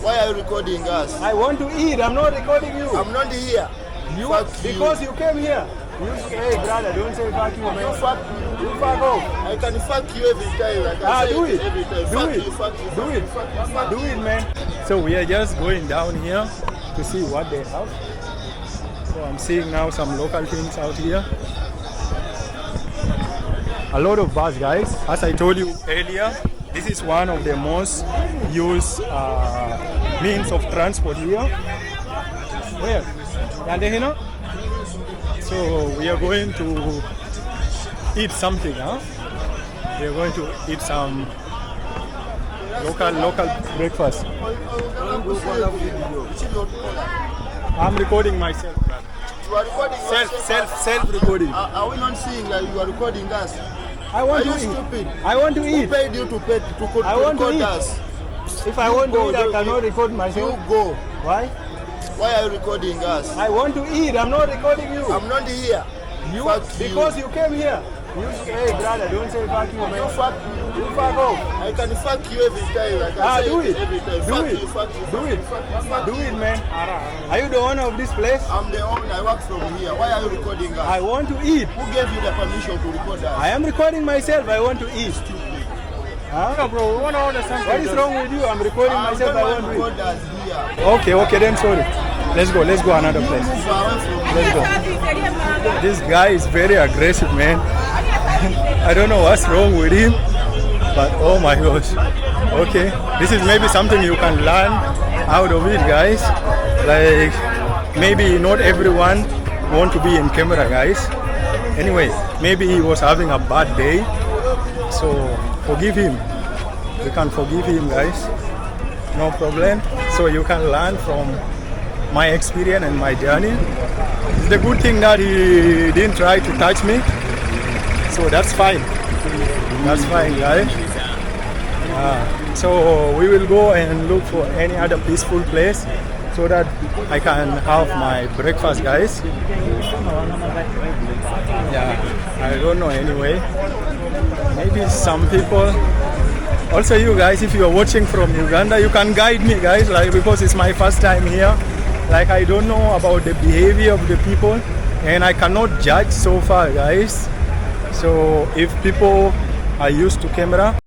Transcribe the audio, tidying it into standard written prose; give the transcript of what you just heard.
Why are you recording us? I want to eat. I'm not recording you. I'm not here. Because you came here. Hey brother, don't say fuck you, man. You fuck off. I can fuck you every time. I can say do it. Every time. Do Fuck it. you, fuck you, Do fuck it. you, fuck you, fuck Do it, man. So we are just going down here to see what they have. So I'm seeing now some local things out here. A lot of bus, guys. As I told you earlier, this is one of the most used means of transport here. Where? Yandehino? So we are going to eat something, huh? We are going to eat some local breakfast. I'm recording myself, brother. You are recording Self recording. Are we not seeing that you are recording us? I want Are to you eat. stupid? I want to Who eat. paid you to I want to record eat. us? If I want to go, eat, I cannot record You myself. go. Why? Why are you recording us? I want to eat. I'm not recording you. I'm not here. Fuck Because you came here. Hey brother, don't say fuck you, man. You fuck off. I can fuck you every time. I can say Do it. every time. Do Fuck it. you, fuck you, Do fuck it. you, fuck you, fuck Do you. it, man. Are you the owner of this place? I'm the owner. I work from here. Why are you recording us? I want to eat. Who gave you the permission to record us? I am recording myself. I want to eat. Huh? Bro, we want to order something. What is wrong with you? I'm recording myself. I want to eat. record us here. Okay, then sorry. Let's go another place. Move away from Let's go. This guy is very aggressive, man. I don't know what's wrong with him, but oh my gosh. Okay, this is maybe something you can learn out of it, guys. Like, maybe not everyone want to be in camera, guys. Anyway, maybe he was having a bad day, so forgive him. You can forgive him, guys. No problem. So you can learn from my experience and my journey. It's the good thing that he didn't try to touch me, so that's fine. That's fine, guys. So we will go and look for any other peaceful place so that I can have my breakfast, guys. Yeah, I don't know anyway. Maybe some people. Also, you guys, if you are watching from Uganda, you can guide me, guys, like, because it's my first time here. Like, I don't know about the behavior of the people, and I cannot judge so far, guys. So if people are used to camera,